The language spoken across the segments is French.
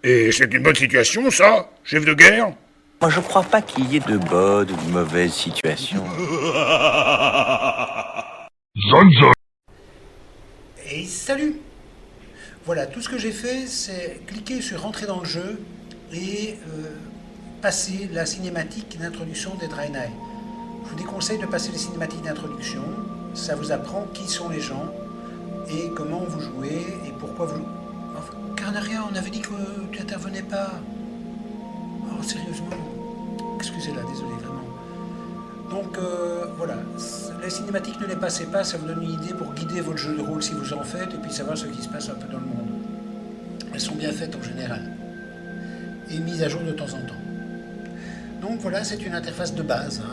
Et c'est une bonne situation, ça, chef de guerre? Moi, je crois pas qu'il y ait de bonnes ou de mauvaises situations. Zon zon. Et salut! Voilà, tout ce que j'ai fait, c'est cliquer sur Rentrer dans le jeu et passer la cinématique d'introduction des Draenei. Je vous déconseille de passer les cinématiques d'introduction, ça vous apprend qui sont les gens et comment vous jouez et pourquoi vous jouez. Enfin, Carnaria, on avait dit que tu n'intervenais pas. Oh, sérieusement. Excusez-la, désolé, vraiment. Donc voilà, les cinématiques ne les passez pas, ça vous donne une idée pour guider votre jeu de rôle si vous en faites et puis savoir ce qui se passe un peu dans le monde. Elles sont bien faites en général et mises à jour de temps en temps. Donc voilà, c'est une interface de base.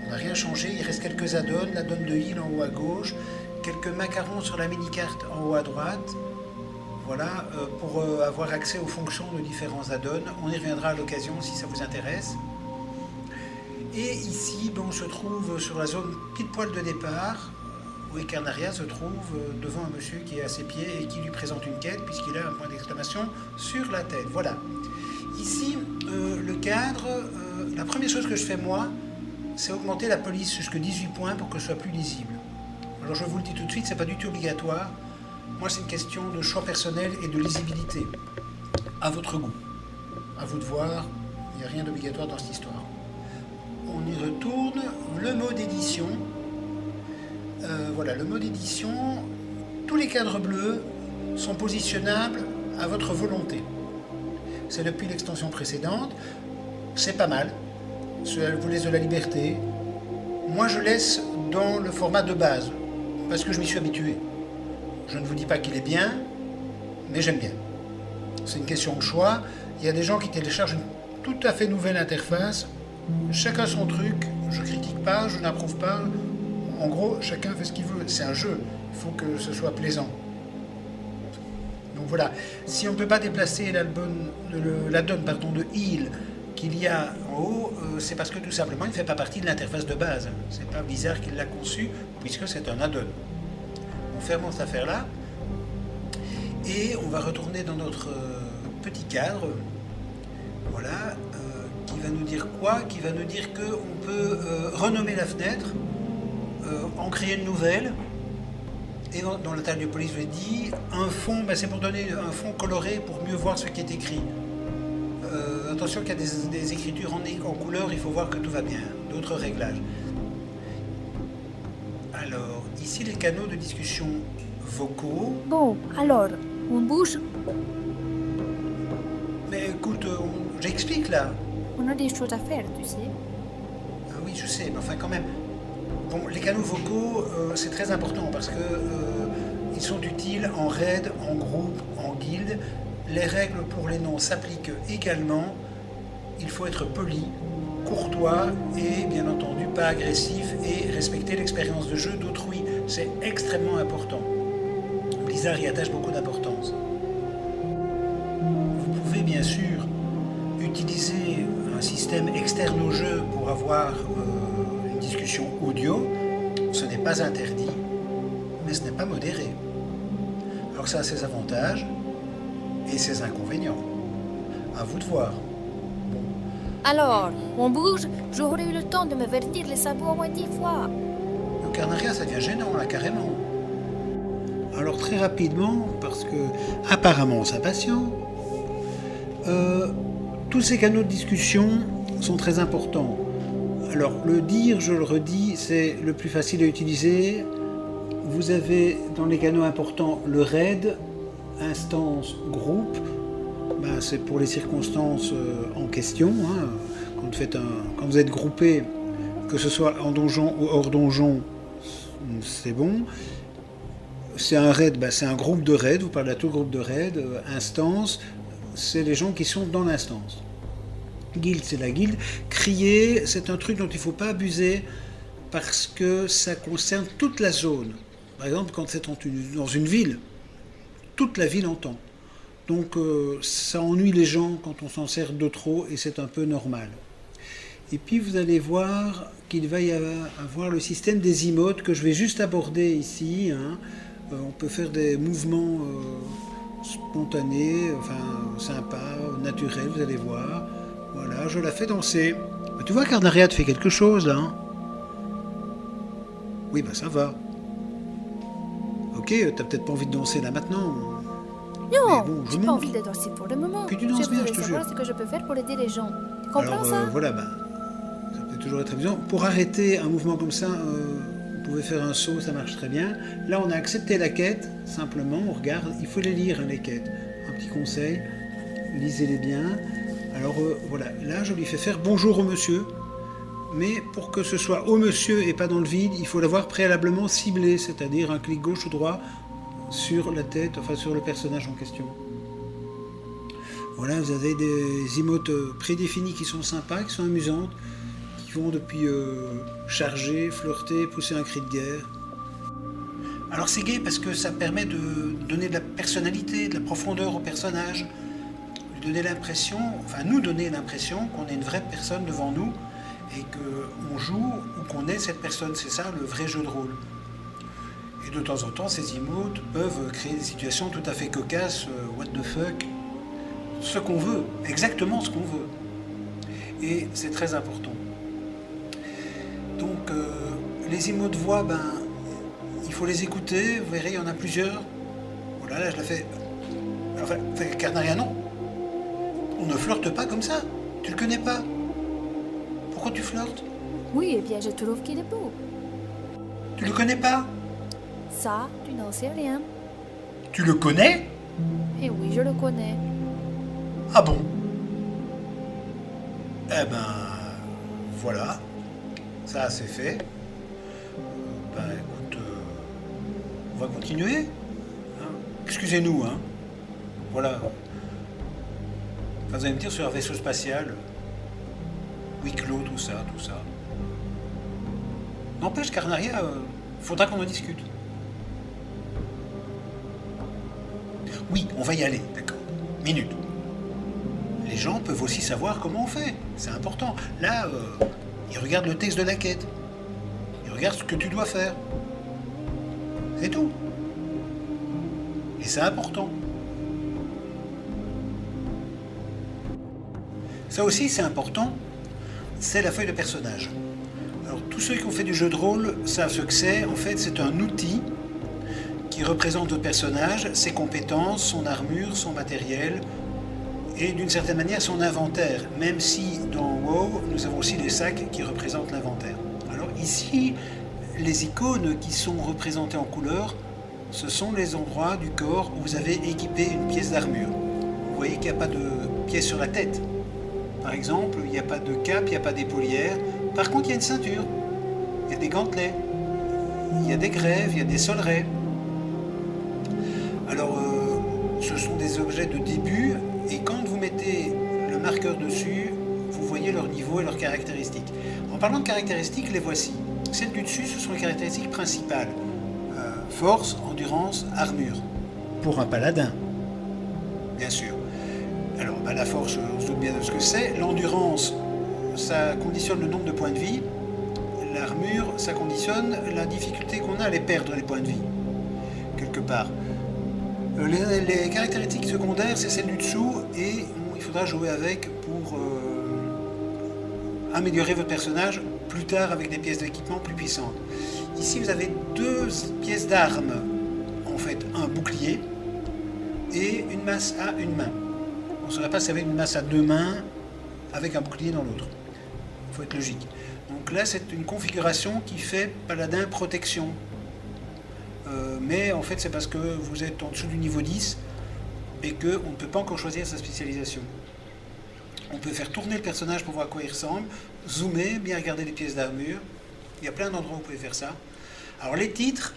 On n'a rien changé, il reste quelques add-ons, l'add-on de heal en haut à gauche, quelques macarons sur la mini-carte en haut à droite. Voilà, pour avoir accès aux fonctions de différents add-ons. On y reviendra à l'occasion si ça vous intéresse. Et ici, on se trouve sur la zone pile poil de départ, où Ecarnaria se trouve devant un monsieur qui est à ses pieds et qui lui présente une quête, puisqu'il a un point d'exclamation sur la tête. Voilà. Ici, le cadre, la première chose que je fais moi, c'est augmenter la police jusqu'à 18 points pour que ce soit plus lisible. Alors je vous le dis tout de suite, c'est pas du tout obligatoire. Moi, c'est une question de choix personnel et de lisibilité. À votre goût. À vous de voir, il n'y a rien d'obligatoire dans cette histoire. On y retourne. Le mode édition. Voilà, le mode édition. Tous les cadres bleus sont positionnables à votre volonté. C'est depuis l'extension précédente. C'est pas mal. Elle vous laisse de la liberté. Moi, je laisse dans le format de base, parce que je m'y suis habitué. Je ne vous dis pas qu'il est bien, mais j'aime bien. C'est une question de choix. Il y a des gens qui téléchargent une tout à fait nouvelle interface. Chacun son truc. Je critique pas, je n'approuve pas. En gros, chacun fait ce qu'il veut. C'est un jeu. Il faut que ce soit plaisant. Donc voilà. Si on ne peut pas déplacer l'add-on de heal qu'il y a en haut, c'est parce que tout simplement, il ne fait pas partie de l'interface de base. C'est pas bizarre qu'il l'a conçu, puisque c'est un add-on. On ferme cette affaire-là et on va retourner dans notre petit cadre, voilà, qui va nous dire quoi? Qui va nous dire qu'on peut renommer la fenêtre, en créer une nouvelle, et dans la table de police, je dis un fond, c'est pour donner un fond coloré pour mieux voir ce qui est écrit. Attention qu'il y a des écritures en couleur, il faut voir que tout va bien. D'autres réglages. Alors, ici les canaux de discussion vocaux. Bon, alors, on bouge. Mais écoute, j'explique là. On a des choses à faire, tu sais. Ah oui, je sais, mais enfin quand même. Bon, les canaux vocaux, c'est très important parce que ils sont utiles en raid, en groupe, en guilde. Les règles pour les noms s'appliquent également. Il faut être poli, courtois et bien entendu pas agressif et respecter l'expérience de jeu d'autrui. C'est extrêmement important. Blizzard y attache beaucoup d'importance. Vous pouvez bien sûr utiliser un système externe au jeu pour avoir une discussion audio. Ce n'est pas interdit, mais ce n'est pas modéré. Alors ça a ses avantages et ses inconvénients. À vous de voir. Alors, on bouge. J'aurais eu le temps de me vertir les sabots au moins 10 fois. Le Carnaria, ça devient gênant là, carrément. Alors très rapidement, parce que apparemment c'est impatient, tous ces canaux de discussion sont très importants. Alors le dire, je le redis, c'est le plus facile à utiliser. Vous avez dans les canaux importants le raid, instance, groupe. C'est pour les circonstances en question. Quand vous êtes groupé, que ce soit en donjon ou hors donjon, c'est bon. C'est un raid, c'est un groupe de raid, vous parlez à tout groupe de raid. Instance, c'est les gens qui sont dans l'instance. Guilde, c'est la guilde. Crier, c'est un truc dont il ne faut pas abuser parce que ça concerne toute la zone. Par exemple, quand c'est dans une ville, toute la ville entend. Donc ça ennuie les gens quand on s'en sert de trop et c'est un peu normal. Et puis vous allez voir qu'il va y avoir le système des emotes que je vais juste aborder ici. On peut faire des mouvements spontanée, enfin sympa, naturelle, vous allez voir. Voilà, je la fais danser. Tu vois, Carnaria te fait quelque chose là. Hein. Oui, bah ça va. Ok, t'as peut-être pas envie de danser là maintenant. Non, Mais bon, je j'ai pas montre. envie de danser pour le moment. Puis tu danses bien, voudrais je te savoir jure. ce que je peux faire pour aider les gens. Tu comprends Alors ça voilà, bah, ça peut toujours être amusant. Pour arrêter un mouvement comme ça, vous pouvez faire un saut, ça marche très bien. Là, on a accepté la quête, simplement, on regarde, il faut les lire, hein, les quêtes. Un petit conseil, lisez-les bien. Alors voilà, là, je lui fais faire bonjour au monsieur. Mais pour que ce soit au monsieur et pas dans le vide, il faut l'avoir préalablement ciblé, c'est-à-dire un clic gauche ou droit sur la tête, enfin sur le personnage en question. Voilà, vous avez des emotes prédéfinies qui sont sympas, qui sont amusantes, qui vont depuis charger, flirter, pousser un cri de guerre. Alors c'est gai parce que ça permet de donner de la personnalité, de la profondeur au personnage, lui donner l'impression, enfin nous donner l'impression qu'on est une vraie personne devant nous et qu'on joue ou qu'on est cette personne. C'est ça le vrai jeu de rôle. Et de temps en temps, ces emotes peuvent créer des situations tout à fait cocasses, what the fuck, ce qu'on veut, exactement ce qu'on veut. Et c'est très important. Donc, les emotes de voix, ben, il faut les écouter. Vous verrez, il y en a plusieurs. Voilà, là, je la fais. Enfin, Carnaria, non. On ne flirte pas comme ça. Tu le connais pas. Pourquoi tu flirtes? Oui, eh bien, je trouve qu'il est beau. Tu le connais pas? Ça, tu n'en sais rien. Tu le connais? Eh oui, je le connais. Ah bon? Eh ben, voilà. Ça, c'est fait. Ben, écoute, on va continuer. Hein. Excusez-nous, hein. Voilà. Enfin, vous allez me dire sur un vaisseau spatial, huis clos, tout ça, tout ça. N'empêche, Carnaria, faudra qu'on en discute. Oui, on va y aller, d'accord. Minute. Les gens peuvent aussi savoir comment on fait. C'est important. Là, ils regardent le texte de la quête. Ils regardent ce que tu dois faire. C'est tout. Et c'est important. Ça aussi, c'est important. C'est la feuille de personnage. Alors, tous ceux qui ont fait du jeu de rôle savent ce que c'est. En fait, c'est un outil qui représente votre personnage, ses compétences, son armure, son matériel, et d'une certaine manière son inventaire, même si dans WoW, nous avons aussi des sacs qui représentent l'inventaire. Alors ici, les icônes qui sont représentées en couleur, ce sont les endroits du corps où vous avez équipé une pièce d'armure. Vous voyez qu'il n'y a pas de pièce sur la tête. Par exemple, il n'y a pas de cape, il n'y a pas d'épaulière. Par contre, il y a une ceinture, il y a des gantelets, il y a des grèves, il y a des solerets. Alors, ce sont des objets de début, et quand vous mettez le marqueur dessus, vous voyez leur niveau et leurs caractéristiques. En parlant de caractéristiques, les voici. Celles du dessus, ce sont les caractéristiques principales. Force, endurance, armure. Pour un paladin, bien sûr. Alors, bah, la force, on se doute bien de ce que c'est. L'endurance, ça conditionne le nombre de points de vie. L'armure, ça conditionne la difficulté qu'on a à les perdre, les points de vie, quelque part. Les caractéristiques secondaires, c'est celles du dessous, et il faudra jouer avec pour améliorer votre personnage plus tard avec des pièces d'équipement plus puissantes. Ici, vous avez deux pièces d'armes, en fait, un bouclier et une masse à une main. On ne saurait pas si vous avez une masse à deux mains avec un bouclier dans l'autre. Il faut être logique. Donc là, c'est une configuration qui fait paladin protection. Mais en fait, c'est parce que vous êtes en dessous du niveau 10 et qu'on ne peut pas encore choisir sa spécialisation. On peut faire tourner le personnage pour voir à quoi il ressemble, zoomer, bien regarder les pièces d'armure. Il y a plein d'endroits où vous pouvez faire ça. Alors les titres,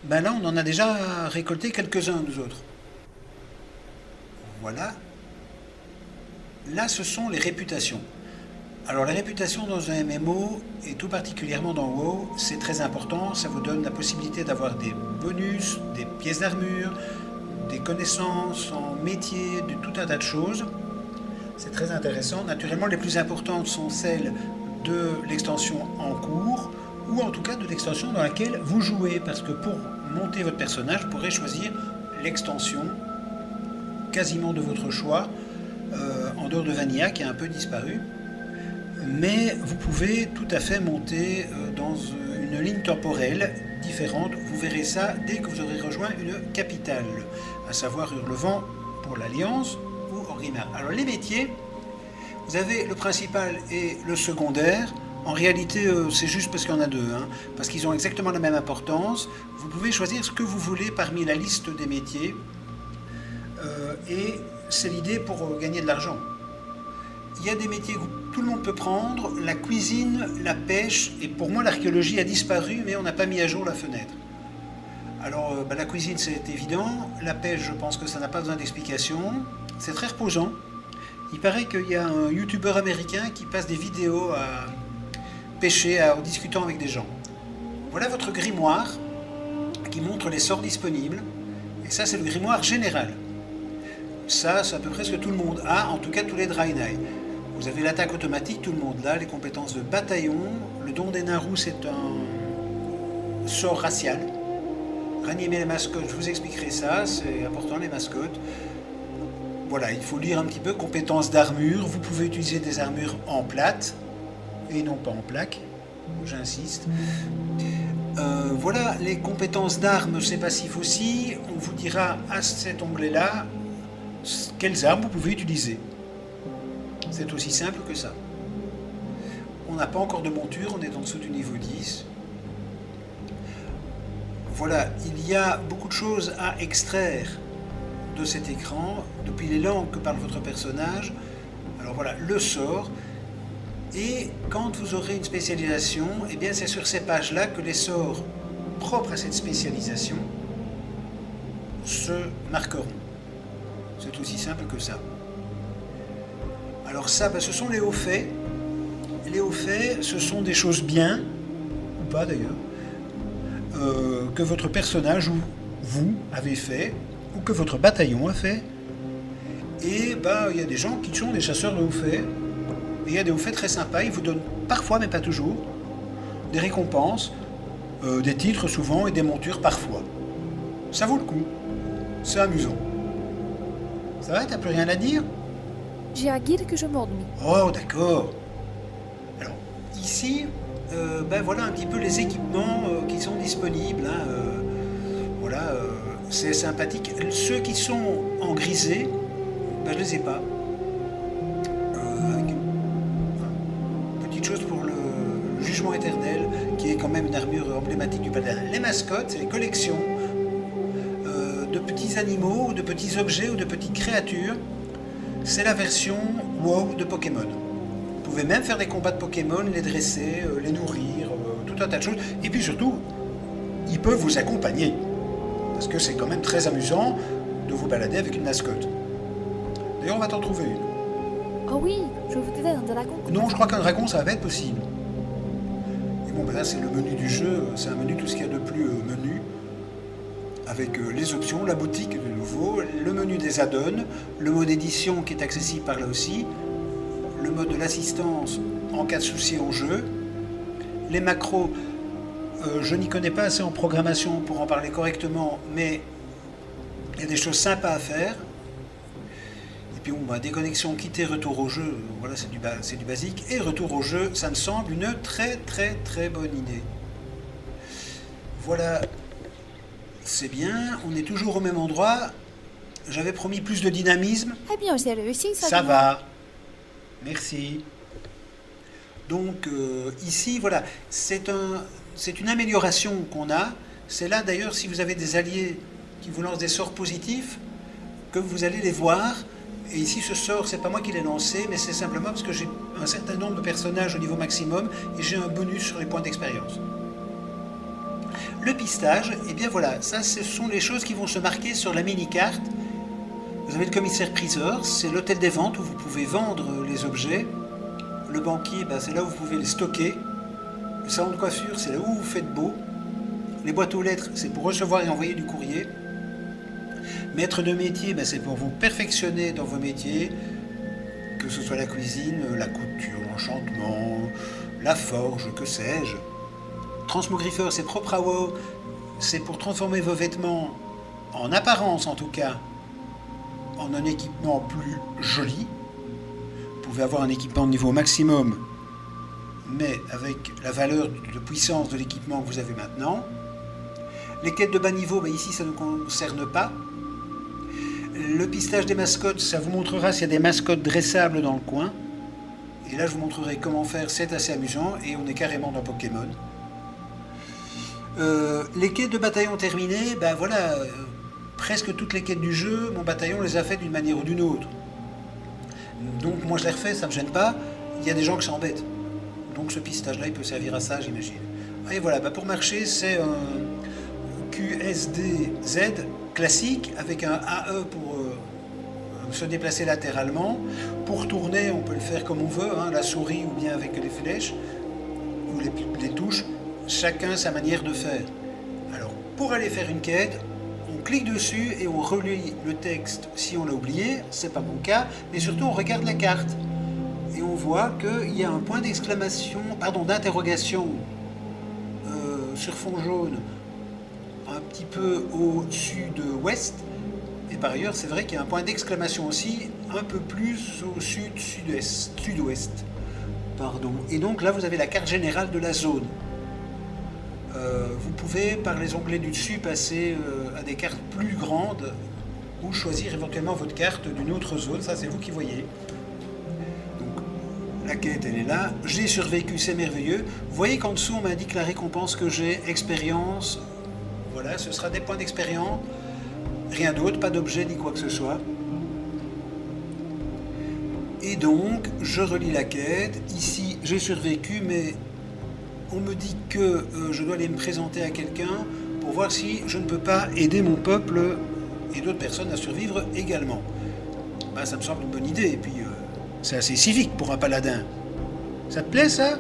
ben là, on en a déjà récolté quelques-uns, nous autres. Voilà. Là, ce sont les réputations. Alors la réputation dans un MMO, et tout particulièrement dans WoW, c'est très important. Ça vous donne la possibilité d'avoir des bonus, des pièces d'armure, des connaissances en métier, de tout un tas de choses. C'est très intéressant. Naturellement, les plus importantes sont celles de l'extension en cours, ou en tout cas de l'extension dans laquelle vous jouez. Parce que pour monter votre personnage, vous pourrez choisir l'extension quasiment de votre choix, en dehors de Vanilla qui a un peu disparu. Mais vous pouvez tout à fait monter dans une ligne temporelle différente. Vous verrez ça dès que vous aurez rejoint une capitale, à savoir Hurlevent pour l'Alliance ou Orgrimmar. Alors les métiers, vous avez le principal et le secondaire. En réalité, c'est juste parce qu'il y en a deux, hein, parce qu'ils ont exactement la même importance. Vous pouvez choisir ce que vous voulez parmi la liste des métiers. Et c'est l'idée pour gagner de l'argent. Il y a des métiers que tout le monde peut prendre, la cuisine, la pêche, et pour moi l'archéologie a disparu, mais on n'a pas mis à jour la fenêtre. Alors la cuisine c'est évident, la pêche je pense que ça n'a pas besoin d'explication, c'est très reposant. Il paraît qu'il y a un youtubeur américain qui passe des vidéos à pêcher en discutant avec des gens. Voilà votre grimoire qui montre les sorts disponibles, et ça c'est le grimoire général. Ça, c'est à peu près ce que tout le monde a, en tout cas tous les Draenei. Vous avez l'attaque automatique, tout le monde l'a, les compétences de bataillon. Le don des Naru, c'est un sort racial. Ranimer les mascottes, je vous expliquerai ça, c'est important les mascottes. Voilà, il faut lire un petit peu. Compétences d'armure, vous pouvez utiliser des armures en plate et non pas en plaque, j'insiste. Voilà, les compétences d'armes, c'est passif aussi. On vous dira à cet onglet-là quelles armes vous pouvez utiliser. C'est aussi simple que ça. On n'a pas encore de monture, on est en dessous du niveau 10. Voilà, il y a beaucoup de choses à extraire de cet écran, depuis les langues que parle votre personnage. Alors voilà, le sort. Et quand vous aurez une spécialisation, eh bien c'est sur ces pages-là que les sorts propres à cette spécialisation se marqueront. C'est aussi simple que ça. Alors ça, ce sont les hauts faits. Les hauts faits, ce sont des choses bien, ou pas d'ailleurs, que votre personnage ou vous avez fait, ou que votre bataillon a fait. Et il y a des gens qui sont des chasseurs de hauts faits. Et il y a des hauts faits très sympas. Ils vous donnent parfois, mais pas toujours, des récompenses, des titres souvent et des montures parfois. Ça vaut le coup. C'est amusant. Ça va, t'as plus rien à dire? J'ai à dire que je m'ennuie. Oh, d'accord. Alors, ici, voilà un petit peu les équipements qui sont disponibles. Hein, voilà, c'est sympathique. Ceux qui sont en grisé, je les ai pas. Petite chose pour le jugement éternel, qui est quand même une armure emblématique du paladin. Les mascottes, c'est les collections de petits animaux, de petits objets ou de petites créatures. C'est la version WoW de Pokémon. Vous pouvez même faire des combats de Pokémon, les dresser, les nourrir, tout un tas de choses. Et puis surtout, ils peuvent vous accompagner. Parce que c'est quand même très amusant de vous balader avec une mascotte. D'ailleurs, on va t'en trouver une. Oh oui, je voudrais un dragon. Non, je crois qu'un dragon, ça va pas être possible. Et bon, là, c'est le menu du jeu. C'est un menu, tout ce qu'il y a de plus menu. Avec les options, la boutique de nouveau, le menu des add-ons, le mode édition qui est accessible par là aussi, le mode de l'assistance en cas de souci au jeu, les macros, je n'y connais pas assez en programmation pour en parler correctement, mais il y a des choses sympas à faire. Et puis déconnexion, quitter, retour au jeu, voilà, c'est du basique. Et retour au jeu, ça me semble une très très très bonne idée. Voilà. C'est bien, on est toujours au même endroit. J'avais promis plus de dynamisme. Eh bien, c'est réussi, ça. Ça va. Merci. Donc, ici, voilà, c'est une amélioration qu'on a. C'est là, d'ailleurs, si vous avez des alliés qui vous lancent des sorts positifs, que vous allez les voir. Et ici, ce sort, c'est pas moi qui l'ai lancé, mais c'est simplement parce que j'ai un certain nombre de personnages au niveau maximum et j'ai un bonus sur les points d'expérience. Le pistage, et bien voilà, ça ce sont les choses qui vont se marquer sur la mini-carte. Vous avez le commissaire-priseur, c'est l'hôtel des ventes où vous pouvez vendre les objets. Le banquier, c'est là où vous pouvez les stocker. Le salon de coiffure, c'est là où vous faites beau. Les boîtes aux lettres, c'est pour recevoir et envoyer du courrier. Maître de métier, c'est pour vous perfectionner dans vos métiers, que ce soit la cuisine, la couture, l'enchantement, la forge, que sais-je. Transmogrifeur, c'est propre à WoW, c'est pour transformer vos vêtements, en apparence en tout cas, en un équipement plus joli. Vous pouvez avoir un équipement de niveau maximum, mais avec la valeur de puissance de l'équipement que vous avez maintenant. Les quêtes de bas niveau, ben ici ça ne concerne pas. Le pistage des mascottes, ça vous montrera s'il y a des mascottes dressables dans le coin. Et là je vous montrerai comment faire, c'est assez amusant et on est carrément dans Pokémon. Les quêtes de bataillon terminées, ben voilà, presque toutes les quêtes du jeu, mon bataillon les a faites d'une manière ou d'une autre. Donc moi je les refais, ça ne me gêne pas, il y a des gens qui s'embêtent. Donc ce pistage là il peut servir à ça j'imagine. Et voilà, ben pour marcher c'est un QSDZ classique avec un AE pour se déplacer latéralement. Pour tourner on peut le faire comme on veut, hein, la souris ou bien avec les flèches ou les touches. Chacun sa manière de faire. Alors, pour aller faire une quête, on clique dessus et on relit le texte si on l'a oublié, c'est pas mon cas, mais surtout on regarde la carte. Et on voit qu'il y a un point d'exclamation, pardon, d'interrogation sur fond jaune, un petit peu au sud-ouest. Et par ailleurs, c'est vrai qu'il y a un point d'exclamation aussi, un peu plus au sud-ouest. Pardon. Et donc là, vous avez la carte générale de la zone. Vous pouvez, par les onglets du dessus, passer à des cartes plus grandes ou choisir éventuellement votre carte d'une autre zone. Ça, c'est vous qui voyez. Donc, la quête, elle est là. J'ai survécu, c'est merveilleux. Vous voyez qu'en dessous, on m'indique la récompense que j'ai, expérience. Voilà, ce sera des points d'expérience. Rien d'autre, pas d'objet ni quoi que ce soit. Et donc, je relis la quête. Ici, j'ai survécu, mais on me dit que je dois aller me présenter à quelqu'un pour voir si je ne peux pas aider mon peuple et d'autres personnes à survivre également. Ben, ça me semble une bonne idée, et puis c'est assez civique pour un paladin. Ça te plaît, ça?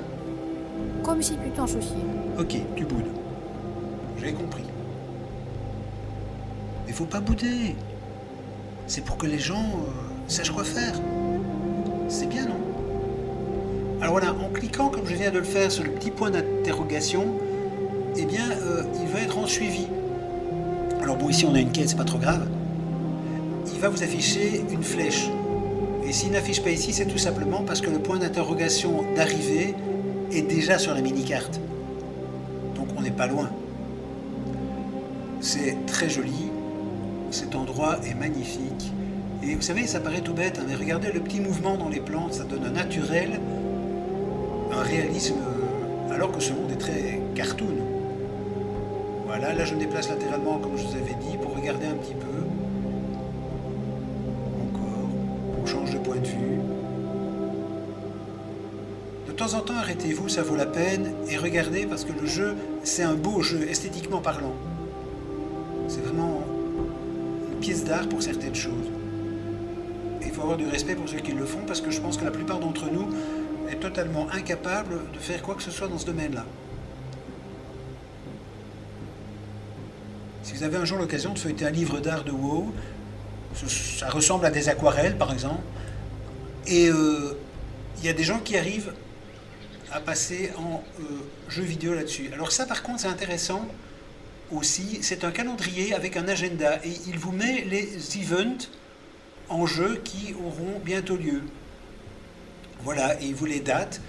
Comme si tu t'en souciais. Ok, tu boudes. J'ai compris. Mais faut pas bouder. C'est pour que les gens sachent quoi faire. C'est bien, non? Alors voilà, en cliquant, comme je viens de le faire, sur le petit point d'interrogation, eh bien, il va être en suivi. Alors bon, ici on a une quête, c'est pas trop grave. Il va vous afficher une flèche. Et s'il n'affiche pas ici, c'est tout simplement parce que le point d'interrogation d'arrivée est déjà sur la mini-carte. Donc on n'est pas loin. C'est très joli. Cet endroit est magnifique. Et vous savez, ça paraît tout bête, hein, mais regardez le petit mouvement dans les plantes, ça donne un naturel, un réalisme, alors que ce monde est très cartoon. Voilà, là je me déplace latéralement comme je vous avais dit pour regarder un petit peu. Encore, on change de point de vue. De temps en temps, arrêtez-vous, ça vaut la peine, et regardez parce que le jeu, c'est un beau jeu, esthétiquement parlant. C'est vraiment une pièce d'art pour certaines choses. Et il faut avoir du respect pour ceux qui le font parce que je pense que la plupart d'entre nous est totalement incapable de faire quoi que ce soit dans ce domaine-là. Si vous avez un jour l'occasion de feuilleter un livre d'art de WoW, ça ressemble à des aquarelles par exemple, et il y a des gens qui arrivent à passer en jeu vidéo là-dessus. Alors ça par contre c'est intéressant aussi, c'est un calendrier avec un agenda et il vous met les events en jeu qui auront bientôt lieu. Voilà, et il vous les date.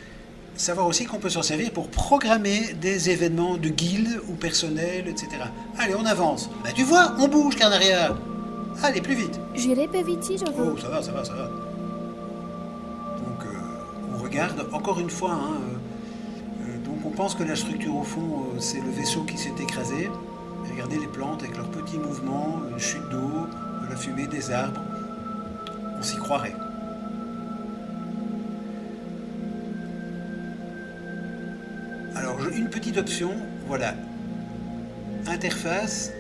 Savoir aussi qu'on peut s'en servir pour programmer des événements de guildes ou personnels, etc. Allez, on avance. Bah tu vois, on bouge, Carnaria. Allez, plus vite. J'irai pas vite si je veux. Oh, ça va. Donc, on regarde, encore une fois, hein, donc on pense que la structure au fond, c'est le vaisseau qui s'est écrasé. Regardez les plantes avec leurs petits mouvements, une chute d'eau, la fumée des arbres. On s'y croirait. Alors, une petite option, voilà. Interface.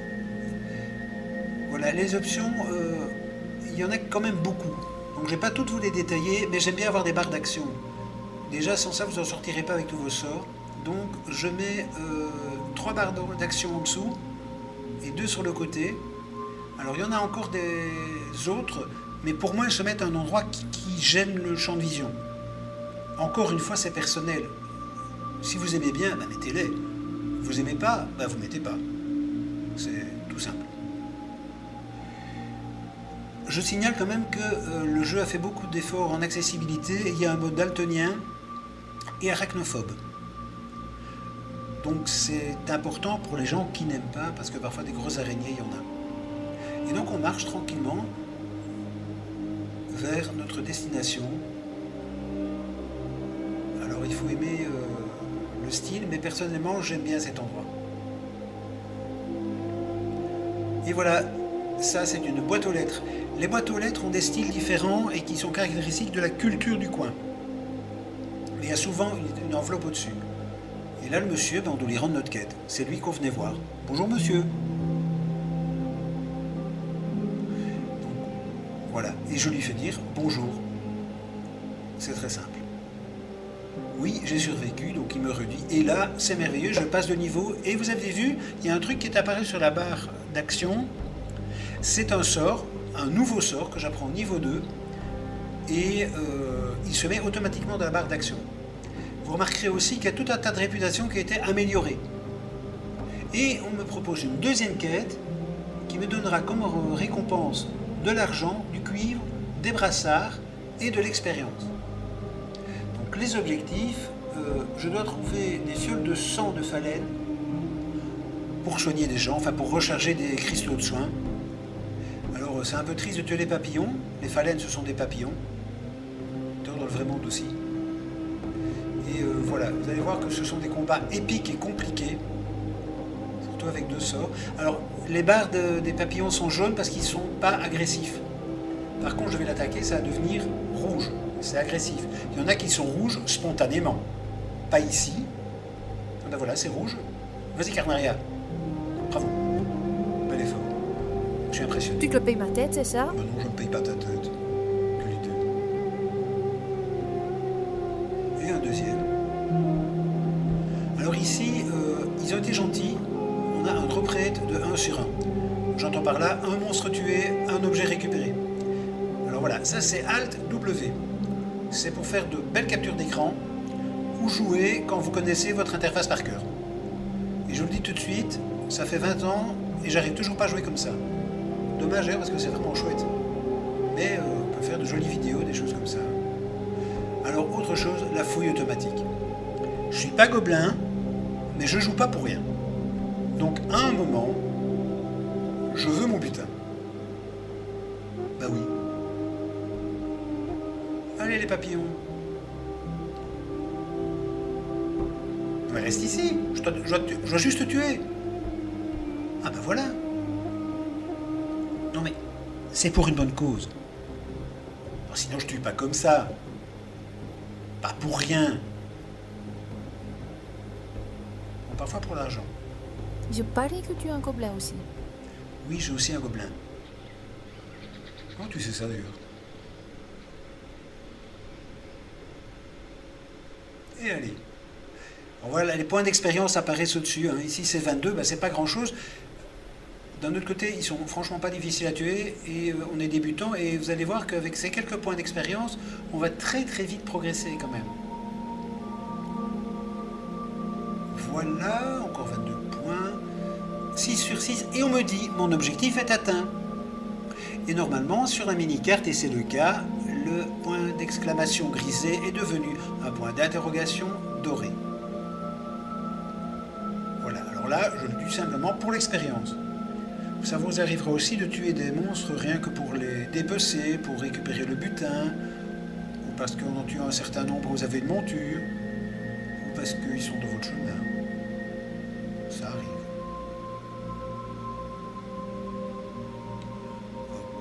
Voilà, les options, il y en a quand même beaucoup. Donc, je ne vais pas toutes vous les détailler, mais j'aime bien avoir des barres d'action. Déjà, sans ça, vous n'en sortirez pas avec tous vos sorts. Donc, je mets 3 barres d'action en dessous et 2 sur le côté. Alors, il y en a encore des autres, mais pour moi, elles se mettent à un endroit qui gêne le champ de vision. Encore une fois, c'est personnel. Si vous aimez bien, bah mettez-les. Vous aimez pas, bah vous mettez pas. C'est tout simple. je signale quand même que le jeu a fait beaucoup d'efforts en accessibilité et il y a un mode daltonien et arachnophobe. Donc c'est important pour les gens qui n'aiment pas, parce que parfois des grosses araignées, il y en a. Et donc on marche tranquillement vers notre destination. Alors il faut aimer le style, mais personnellement j'aime bien cet endroit. Et voilà, ça c'est une boîte aux lettres. Les boîtes aux lettres ont des styles différents et qui sont caractéristiques de la culture du coin. Mais il y a souvent une enveloppe au-dessus. Et là, le monsieur, on doit lui rendre notre quête. C'est lui qu'on venait voir. Bonjour monsieur. Donc, voilà. Et je lui fais dire bonjour. C'est très simple. Oui, j'ai survécu, donc il me redit. Et là, c'est merveilleux, je passe de niveau. Et vous avez vu, il y a un truc qui est apparu sur la barre d'action. C'est un sort, un nouveau sort que j'apprends au niveau 2. Et il se met automatiquement dans la barre d'action. Vous remarquerez aussi qu'il y a tout un tas de réputations qui a été améliorées. Et on me propose une deuxième quête qui me donnera comme récompense de l'argent, du cuivre, des brassards et de l'expérience. Donc les objectifs, je dois trouver des fioles de sang de phalène pour soigner des gens, enfin pour recharger des cristaux de soins. Alors c'est un peu triste de tuer les papillons. Les phalènes ce sont des papillons. Dans le vrai monde aussi. Et voilà, vous allez voir que ce sont des combats épiques et compliqués, surtout avec 2 sorts. Alors, les barres des papillons sont jaunes parce qu'ils ne sont pas agressifs. Par contre, je vais l'attaquer, ça va devenir rouge. C'est agressif. Il y en a qui sont rouges spontanément. Pas ici. Là, voilà, c'est rouge. Vas-y, Carnaria. Bravo. Bel effort. Je suis impressionné. Tu te payes ma tête, c'est ça? Ben non, je ne paye pas ta tête. Et un deuxième. Alors ici, ils ont été gentils. On a un drop rate de 1 sur 1. J'entends par là un monstre tué, un objet récupéré. Alors voilà, ça c'est Alt W. C'est pour faire de belles captures d'écran ou jouer quand vous connaissez votre interface par cœur. Et je vous le dis tout de suite, ça fait 20 ans et j'arrive toujours pas à jouer comme ça. Dommage parce que c'est vraiment chouette. Mais on peut faire de jolies vidéos, des choses comme ça. Alors, autre chose, la fouille automatique. Je suis pas gobelin, mais je joue pas pour rien. Donc, à un moment, je veux mon butin. Bah oui. Allez, les papillons. Mais reste ici. Je dois juste te tuer. Ah bah voilà. Non mais, c'est pour une bonne cause. Alors, sinon, je tue pas comme ça. Pas pour rien. Bon, parfois pour l'argent. Je parie que tu es un gobelin aussi. Oui, j'ai aussi un gobelin. Comment tu sais ça d'ailleurs? Et allez. Bon, voilà, les points d'expérience apparaissent au-dessus. Hein. Ici c'est 22, ben, c'est pas grand-chose. D'un autre côté, ils sont franchement pas difficiles à tuer et on est débutant et vous allez voir qu'avec ces quelques points d'expérience, on va très très vite progresser quand même. Voilà, encore 22 points. 6 sur 6 et on me dit mon objectif est atteint. Et normalement, sur la mini-carte, et c'est le cas, le point d'exclamation grisé est devenu un point d'interrogation doré. Voilà, alors là, je le dis simplement pour l'expérience. Ça vous arrivera aussi de tuer des monstres rien que pour les dépecer, pour récupérer le butin, ou parce qu'en en tuant un certain nombre, vous avez une monture, ou parce qu'ils sont dans votre chemin. Ça arrive.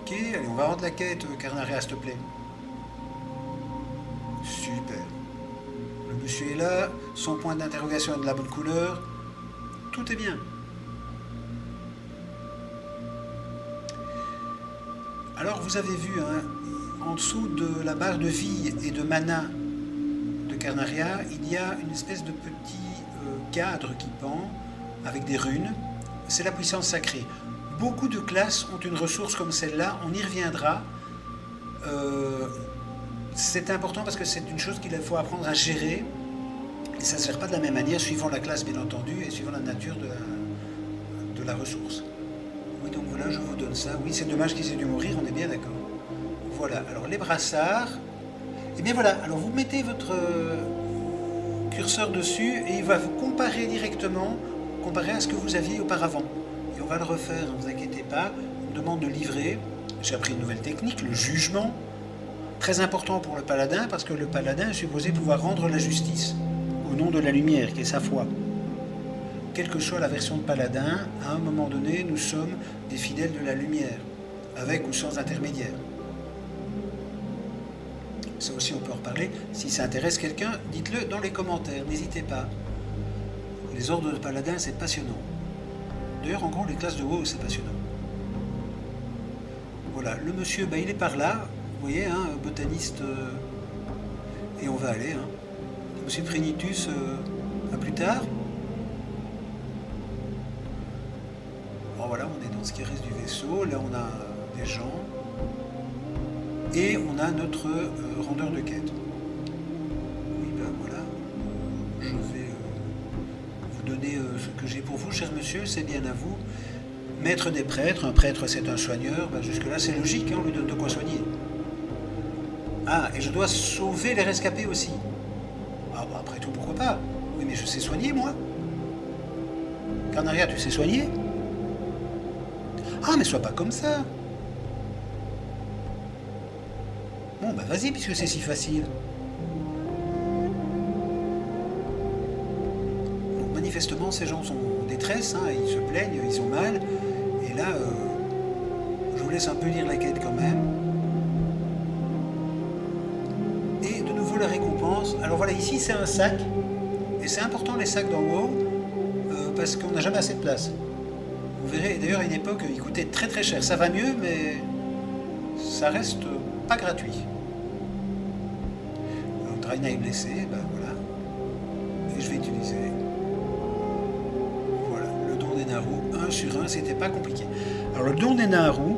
Ok, allez, on va rendre la quête, Carnaria, s'il te plaît. Super. Le monsieur est là, son point d'interrogation est de la bonne couleur. Tout est bien. Alors vous avez vu, hein, en dessous de la barre de vie et de mana de Carnaria, il y a une espèce de petit cadre qui pend avec des runes. C'est la puissance sacrée. Beaucoup de classes ont une ressource comme celle-là, on y reviendra. C'est important parce que c'est une chose qu'il faut apprendre à gérer. Et ça ne se gère pas de la même manière, suivant la classe bien entendu, et suivant la nature de la ressource. Oui, donc voilà, je vous donne ça. Oui, c'est dommage qu'ils aient dû mourir, on est bien d'accord. Voilà, alors les brassards. Et bien voilà, alors vous mettez votre curseur dessus et il va vous comparer directement, comparer à ce que vous aviez auparavant. Et on va le refaire, ne vous inquiétez pas. On me demande de livrer. J'ai appris une nouvelle technique, le jugement. Très important pour le paladin, parce que le paladin est supposé pouvoir rendre la justice au nom de la lumière, qui est sa foi. Quelle que soit la version de paladin, à un moment donné, nous sommes des fidèles de la lumière, avec ou sans intermédiaire. Ça aussi, on peut en reparler. Si ça intéresse quelqu'un, dites-le dans les commentaires, n'hésitez pas. Les ordres de paladin, c'est passionnant. D'ailleurs, en gros, les classes de WoW, c'est passionnant. Voilà, le monsieur, il est par là. Vous voyez, hein, botaniste, et on va aller. Hein. Monsieur Prénitus, à plus tard. Bon, voilà, on est dans ce qui reste du vaisseau. Là, on a des gens. Et on a notre rendeur de quête. Oui, voilà. Je vais vous donner ce que j'ai pour vous, cher monsieur, c'est bien à vous. Maître des prêtres, un prêtre c'est un soigneur. Jusque-là, c'est logique, hein, on lui donne de quoi soigner. Ah, et je dois sauver les rescapés aussi. Ah, après tout, pourquoi pas? Oui, mais je sais soigner, moi. Carnaria, tu sais soigner? Ah, mais sois pas comme ça. Bon, vas-y, puisque c'est si facile. Donc, manifestement, ces gens sont en détresse, hein, ils se plaignent, ils ont mal. Et là, je vous laisse un peu lire la quête quand même. Et de nouveau, la récompense. Alors voilà, ici, c'est un sac. Et c'est important, les sacs dans WoW, parce qu'on n'a jamais assez de place. Vous verrez, d'ailleurs, à une époque, ils coûtaient très très cher. Ça va mieux, mais ça reste pas gratuit. Alors, Draina est blessé, voilà. Et je vais utiliser. Voilà, le don des Naru, 1 sur 1, c'était pas compliqué. Alors, le don des Naru,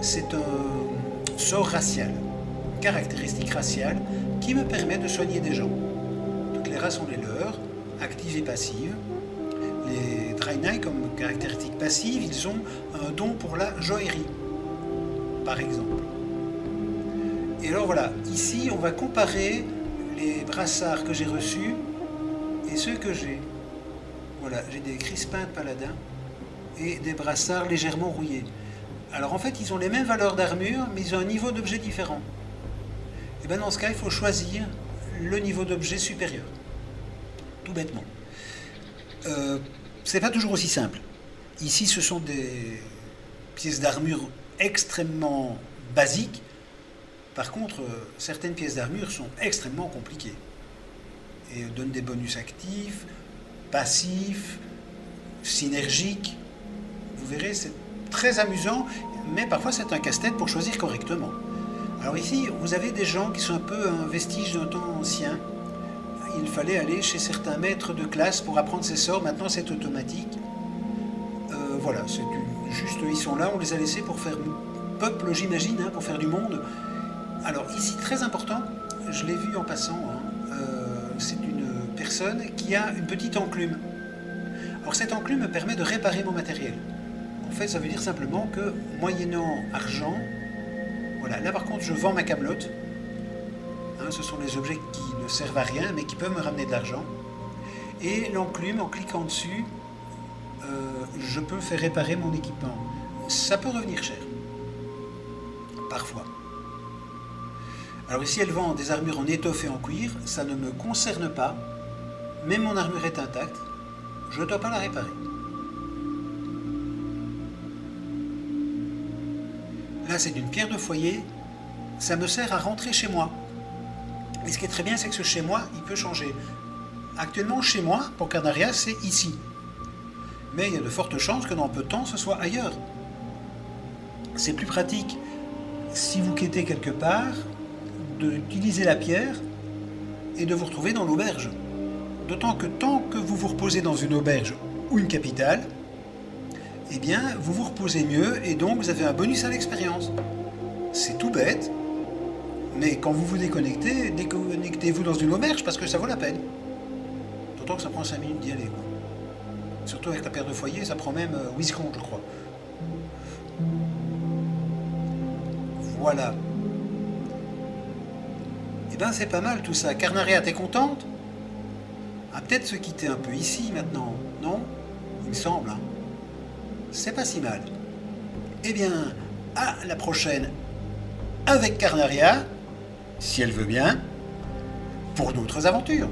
c'est un sort racial, caractéristique raciale, qui me permet de soigner des gens. Toutes les races ont les leurs, actives et passives. Les Draenei, comme caractéristique passive, ils ont un don pour la joaillerie, par exemple. Et alors voilà, ici on va comparer les brassards que j'ai reçus et ceux que j'ai. Voilà, j'ai des crispins de paladin et des brassards légèrement rouillés. Alors en fait, ils ont les mêmes valeurs d'armure, mais ils ont un niveau d'objet différent. Et bien dans ce cas, il faut choisir le niveau d'objet supérieur. Tout bêtement. C'est pas toujours aussi simple. Ici, ce sont des pièces d'armure extrêmement basiques. Par contre, certaines pièces d'armure sont extrêmement compliquées et donnent des bonus actifs, passifs, synergiques. Vous verrez, c'est très amusant, mais parfois c'est un casse-tête pour choisir correctement. Alors ici, vous avez des gens qui sont un peu un vestige d'un temps ancien. Il fallait aller chez certains maîtres de classe pour apprendre ces sorts. Maintenant, c'est automatique. Voilà, juste, ils sont là, on les a laissés pour faire peuple, j'imagine, hein, pour faire du monde. Alors ici, très important, je l'ai vu en passant, hein, c'est une personne qui a une petite enclume. Alors cette enclume me permet de réparer mon matériel. En fait, ça veut dire simplement que, moyennant argent, voilà, là par contre, je vends ma camelote. Hein, ce sont les objets qui ne servent à rien, mais qui peuvent me ramener de l'argent. Et l'enclume, en cliquant dessus, je peux faire réparer mon équipement. Ça peut revenir cher. Parfois. Alors ici, elle vend des armures en étoffe et en cuir. Ça ne me concerne pas. Même mon armure est intacte. Je ne dois pas la réparer. Là, c'est une pierre de foyer. Ça me sert à rentrer chez moi. Et ce qui est très bien, c'est que ce chez moi, il peut changer. Actuellement, chez moi, pour Carnaria, c'est ici. Mais il y a de fortes chances que dans peu de temps, ce soit ailleurs. C'est plus pratique, si vous quittez quelque part, d'utiliser la pierre et de vous retrouver dans l'auberge. D'autant que tant que vous vous reposez dans une auberge ou une capitale, eh bien, vous vous reposez mieux et donc vous avez un bonus à l'expérience. C'est tout bête, mais quand vous vous déconnectez, déconnectez-vous dans une auberge parce que ça vaut la peine. D'autant que ça prend 5 minutes d'y aller, quoi. Surtout avec la paire de foyer, ça prend même 8 secondes, je crois. Voilà. Eh ben c'est pas mal tout ça. Carnaria, t'es contente? Ah, peut-être se quitter un peu ici maintenant, non? Il me semble, hein. C'est pas si mal. Eh bien, à la prochaine avec Carnaria, si elle veut bien, pour d'autres aventures.